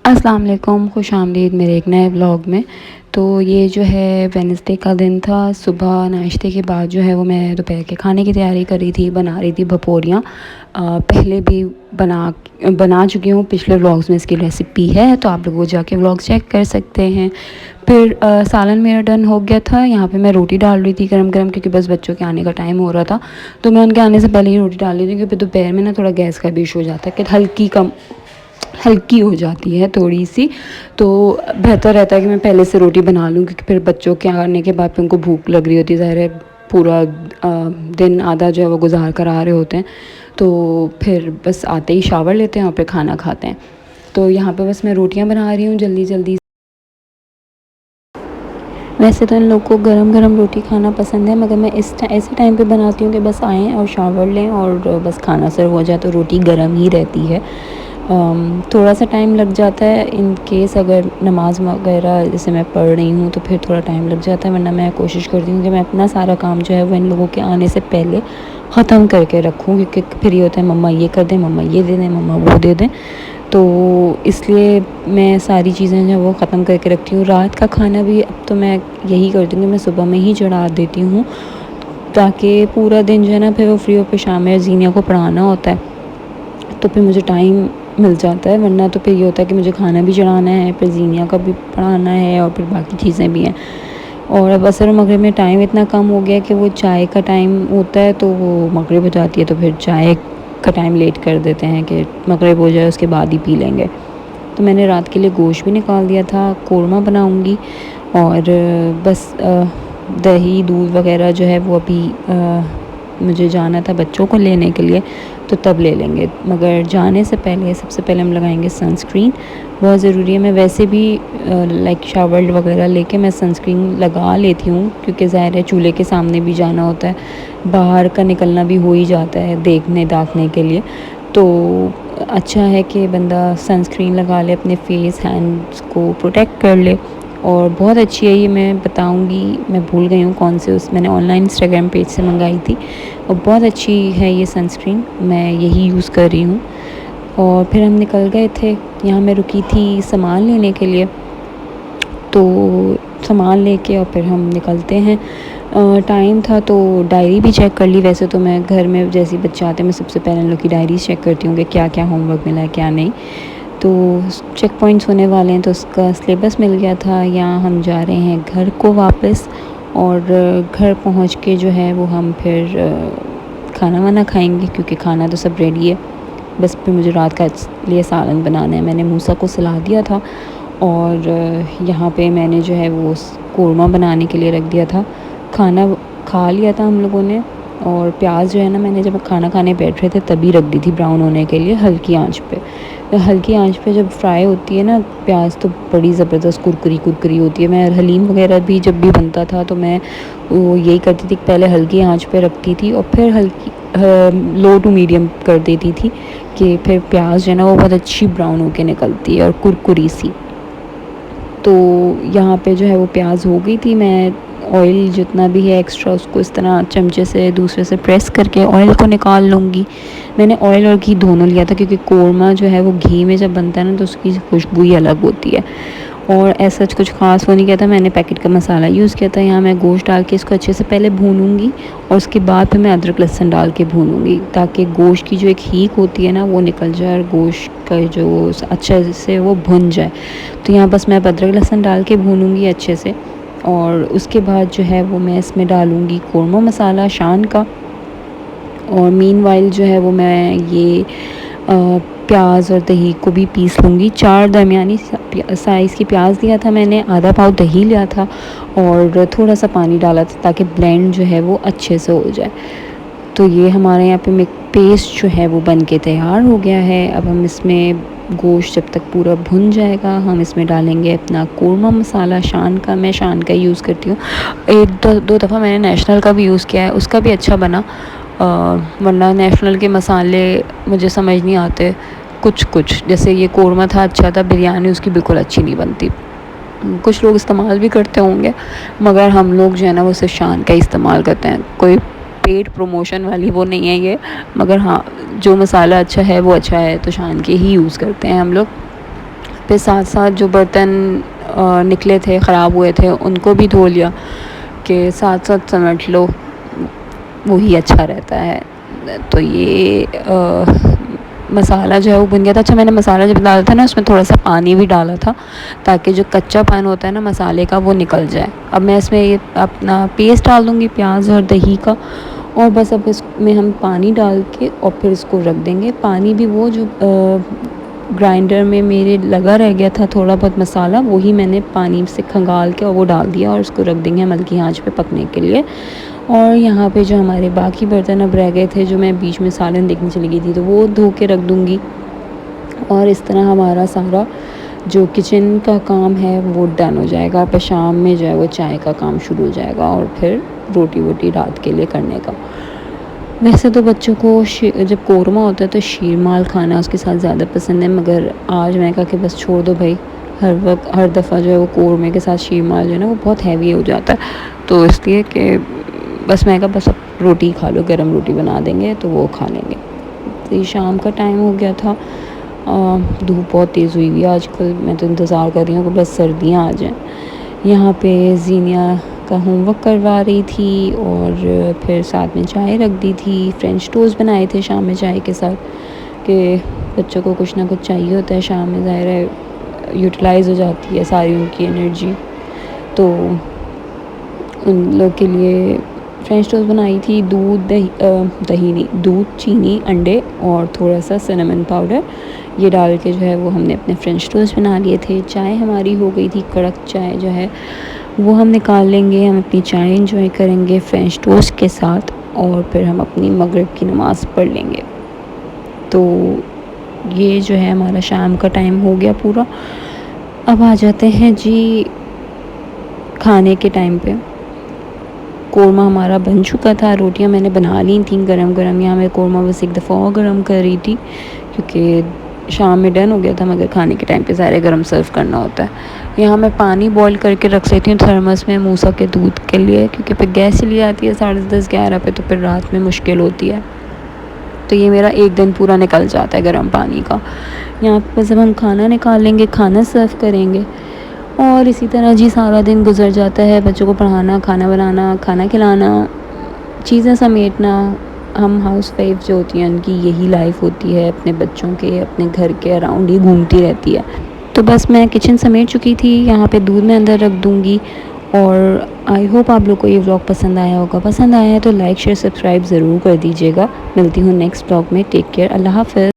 अस्सलाम वालेकुम, खुश आमदीद मेरे एक नए ब्लॉग में। तो ये जो है वेडनेसडे का दिन था। सुबह नाश्ते के बाद जो है वो मैं दोपहर के खाने की तैयारी कर रही थी, बना रही थी भपोरियाँ। पहले भी बना चुकी हूँ, पिछले व्लॉग्स में इसकी रेसिपी है, तो आप लोग वो जाके व्लॉग चेक कर सकते हैं। फिर सालन मेरा डन हो गया था। यहाँ पे मैं रोटी डाल रही थी गरम गरम, क्योंकि बस बच्चों के आने का टाइम हो रहा था, तो मैं उनके आने से पहले ही रोटी डाल रही थी, क्योंकि दोपहर में ना थोड़ा गैस का भी इशू हो जाता है कि हल्की हो जाती है थोड़ी सी। तो बेहतर रहता है कि मैं पहले से रोटी बना लूँ, क्योंकि फिर बच्चों के आने के बाद फिर उनको भूख लग रही होती है, ज़ाहिर है पूरा दिन आधा जो है वो गुजार कर आ रहे होते हैं, तो फिर बस आते ही शावर लेते हैं और फिर खाना खाते हैं। तो यहाँ पे बस मैं रोटियाँ बना रही हूँ जल्दी जल्दी। वैसे तो इन लोगों को गरम गरम रोटी खाना पसंद है, मगर मैं ऐसे टाइम पे बनाती हूँ कि बस आएँ और शावर लें और बस खाना सर्व हो जाए, तो रोटी गरम ही रहती है। थोड़ा सा टाइम लग जाता है इन केस अगर नमाज़ वगैरह जैसे मैं पढ़ रही हूँ, तो फिर थोड़ा टाइम लग जाता है, वरना मैं कोशिश करती हूँ कि मैं अपना सारा काम जो है वो इन लोगों के आने से पहले ख़त्म करके रखूँ, क्योंकि फिर ये होता है मम्मा ये कर दें, मम्मा ये दे दें, मम्मा वो दे दें। तो इसलिए मैं सारी चीज़ें जो वो ख़त्म करके रखती हूँ। रात का खाना भी अब तो मैं यही करती हूँ कि मैं सुबह में ही चढ़ा देती हूँ, ताकि पूरा दिन जो है ना फिर वो फ्री होकर शाम में जीनिया को पढ़ाना होता है, तो फिर मुझे टाइम मिल जाता है। वरना तो फिर ये होता है कि मुझे खाना भी चढ़ाना है, फिर जीनिया का भी पढ़ाना है, और फिर बाकी चीज़ें भी हैं। और अब असर मगरिब में टाइम इतना कम हो गया कि वो चाय का टाइम होता है, तो वो मगरिब हो जाती है, तो फिर चाय का टाइम लेट कर देते हैं कि मगरिब हो जाए उसके बाद ही पी लेंगे। तो मैंने रात के लिए गोश्त भी निकाल दिया था, कोरमा बनाऊंगी। और बस दही दूध वगैरह जो है वो अभी मुझे जाना था बच्चों को लेने के लिए, तो तब ले लेंगे। मगर जाने से पहले सबसे पहले हम लगाएंगे सनस्क्रीन, बहुत ज़रूरी है। मैं वैसे भी लाइक शावर वगैरह लेके मैं सनस्क्रीन लगा लेती हूँ, क्योंकि ज़ाहिर है चूल्हे के सामने भी जाना होता है, बाहर का निकलना भी हो ही जाता है देखने दाखने के लिए। तो अच्छा है कि बंदा सनस्क्रीन लगा ले, अपने फेस हैंड्स को प्रोटेक्ट कर ले। और बहुत अच्छी है ये, मैं बताऊंगी, मैं भूल गई हूँ कौन से, उस मैंने ऑनलाइन इंस्टाग्राम पेज से मंगाई थी, और बहुत अच्छी है ये सनस्क्रीन, मैं यही यूज़ कर रही हूँ। और फिर हम निकल गए थे, यहाँ मैं रुकी थी सामान लेने के लिए, तो सामान लेके और फिर हम निकलते हैं। टाइम था तो डायरी भी चेक कर ली। वैसे तो मैं घर में जैसे ही बच्चे आते हैं मैं सबसे पहले उन लोग की डायरी चेक करती हूँ कि क्या क्या होमवर्क मिला है क्या नहीं। तो चेक पॉइंट्स होने वाले हैं, तो उसका सिलेबस मिल गया था। यहाँ हम जा रहे हैं घर को वापस, और घर पहुँच के जो है वो हम फिर खाना वाना खाएंगे, क्योंकि खाना तो सब रेडी है। बस फिर मुझे रात का लिए सालन बनाना है। मैंने मूसा को सलाह दिया था, और यहाँ पे मैंने जो है वो कोरमा बनाने के लिए रख दिया था। खाना खा लिया था हम लोगों ने, और प्याज जो है ना मैंने जब खाना खाने बैठ रहे थे तभी रख दी थी ब्राउन होने के लिए, हल्की आंच पे। तो हल्की आंच पे जब फ्राई होती है ना प्याज, तो बड़ी ज़बरदस्त कुरकुरी कुरकुरी होती है। मैं हलीम वगैरह भी जब भी बनता था तो मैं वो यही करती थी कि पहले हल्की आंच पे रखती थी और फिर हल्की लो टू मीडियम कर देती थी, कि फिर प्याज जो है ना वो बहुत अच्छी ब्राउन होके निकलती है और कुरकुरी सी। तो यहाँ पे जो है वो प्याज हो गई थी। मैं ऑयल जितना भी है एक्स्ट्रा उसको इस तरह चमचे से दूसरे से प्रेस करके ऑयल को निकाल लूँगी। मैंने ऑयल और घी दोनों लिया था, क्योंकि कोरमा जो है वो घी में जब बनता है ना तो उसकी खुशबू ही अलग होती है। और ऐसा कुछ ख़ास वो नहीं किया था, मैंने पैकेट का मसाला यूज़ किया था। यहाँ मैं गोश्त डाल के इसको अच्छे से पहले भूनूंगी, और उसके बाद फिर मैं अदरक लहसुन डाल के भूनूंगी, ताकि गोश्त की जो एक हीक होती है ना वो निकल जाए और गोश्त का जो अच्छे से वो भुन जाए। तो यहाँ बस मैं अदरक लहसुन डाल के भूनूंगी अच्छे से, और उसके बाद जो है वो मैं इसमें डालूँगी कोरमा मसाला शान का। और मीनवाइल जो है वो मैं ये प्याज और दही को भी पीस लूँगी। 4 दरमियानी साइज़ की प्याज लिया था मैंने, आधा पाव दही लिया था, और थोड़ा सा पानी डाला था ताकि ब्लेंड जो है वो अच्छे से हो जाए। तो ये हमारे यहाँ पे पेस्ट जो है वो बन के तैयार हो गया है। अब हम इसमें गोश्त जब तक पूरा भुन जाएगा हम इसमें डालेंगे अपना कोरमा मसाला शान का। मैं शान का यूज़ करती हूँ, एक दो दफ़ा मैंने नेशनल का भी यूज़ किया है, उसका भी अच्छा बना। वरना नेशनल के मसाले मुझे समझ नहीं आते कुछ जैसे ये कोरमा था अच्छा था, बिरयानी उसकी बिल्कुल अच्छी नहीं बनती। कुछ लोग इस्तेमाल भी करते होंगे, मगर हम लोग जो है ना वो सिर्फ शान का इस्तेमाल करते हैं। कोई पेड प्रमोशन वाली वो नहीं है ये, मगर हाँ जो मसाला अच्छा है वो अच्छा है, तो शान के ही यूज़ करते हैं हम लोग। फिर साथ साथ जो बर्तन निकले थे, ख़राब हुए थे, उनको भी धो लिया कि साथ साथ समेट लो, वही अच्छा रहता है। तो ये मसाला जो है वो बन गया था। अच्छा, मैंने मसाला जब डाला था ना, उसमें थोड़ा सा पानी भी डाला था ताकि जो कच्चापन होता है ना मसाले का वो निकल जाए। अब मैं इसमें ये अपना पेस्ट डाल दूँगी प्याज और दही का, और बस अब इसमें हम पानी डाल के और फिर इसको रख देंगे। पानी भी वो जो ग्राइंडर में मेरे लगा रह गया था थोड़ा बहुत मसाला, वही मैंने पानी से खंगाल के और वो डाल दिया, और इसको रख देंगे हम हल्की आंच पे पकने के लिए। और यहाँ पे जो हमारे बाकी बर्तन अब रह गए थे, जो मैं बीच में सालन देखने चली गई थी, तो वो धो के रख दूँगी। और इस तरह हमारा सारा जो किचन का काम है वो डन हो जाएगा। फिर शाम में जो है वो चाय का काम शुरू हो जाएगा, और फिर रोटी वोटी रात के लिए करने का। वैसे तो बच्चों को जब कोरमा होता है तो शीरमाल खाना उसके साथ ज़्यादा पसंद है, मगर आज मैंने कहा कि बस छोड़ दो भाई, हर वक्त हर दफ़ा जो है वो कोरमे के साथ शीरमाल जो है ना वो बहुत हैवी हो जाता है, तो इसलिए कि बस मैं कहा बस अब रोटी खा लो, गरम रोटी बना देंगे तो वो खा लेंगे। तो ये शाम का टाइम हो गया था, धूप बहुत तेज़ हुई हुई है आजकल। मैं तो इंतज़ार कर रही हूँ कि बस सर्दियाँ आ जाएँ। यहाँ पे जीनिया का होमवर्क करवा रही थी, और फिर साथ में चाय रख दी थी। फ्रेंच टोस्ट बनाए थे शाम में चाय के साथ, कि बच्चों को कुछ ना कुछ चाहिए होता है शाम में, ज़ाहिर है यूटिलाइज़ हो जाती है सारी उनकी एनर्जी। तो उन लोग के लिए फ्रेंच टोस्ट बनाई थी। दूध दही नहीं, दूध, चीनी, अंडे और थोड़ा सा सिनेमन पाउडर, ये डाल के जो है वो हमने अपने फ्रेंच टोस्ट बना लिए थे। चाय हमारी हो गई थी, कड़क चाय जो है वो हम निकाल लेंगे। हम अपनी चाय एंजॉय करेंगे फ्रेंच टोस्ट के साथ, और फिर हम अपनी मगरिब की नमाज़ पढ़ लेंगे। तो ये जो है हमारा शाम का टाइम हो गया पूरा। अब आ जाते हैं जी खाने के टाइम पे। कोरमा हमारा बन चुका था, रोटियां मैंने बना ली थी गरम गरम। यहाँ मैं कोरमा बस एक दफ़ा और गरम कर रही थी, क्योंकि शाम में डन हो गया था, मगर खाने के टाइम पे सारे गरम सर्व करना होता है। यहाँ मैं पानी बॉईल करके रख लेती हूँ थर्मस में मूसा के दूध के लिए, क्योंकि फिर गैस चली जाती है 10:30-11 पे, तो फिर रात में मुश्किल होती है। तो ये मेरा एक दिन पूरा निकल जाता है गर्म पानी का। यहाँ पर जब हम खाना निकाल लेंगे, खाना सर्व करेंगे, और इसी तरह जी सारा दिन गुजर जाता है। बच्चों को पढ़ाना, खाना बनाना, खाना खिलाना, चीज़ें समेटना। हम हाउस वाइफ जो होती हैं उनकी यही लाइफ होती है, अपने बच्चों के, अपने घर के अराउंड ही घूमती रहती है। तो बस मैं किचन समेट चुकी थी, यहाँ पे दूध मैं अंदर रख दूँगी। और आई होप आप लोग को ये व्लॉग पसंद आया होगा। पसंद आया है तो लाइक शेयर सब्सक्राइब ज़रूर कर दीजिएगा। मिलती हूँ नेक्स्ट व्लॉग में। टेक केयर, अल्लाह हाफ़िज़।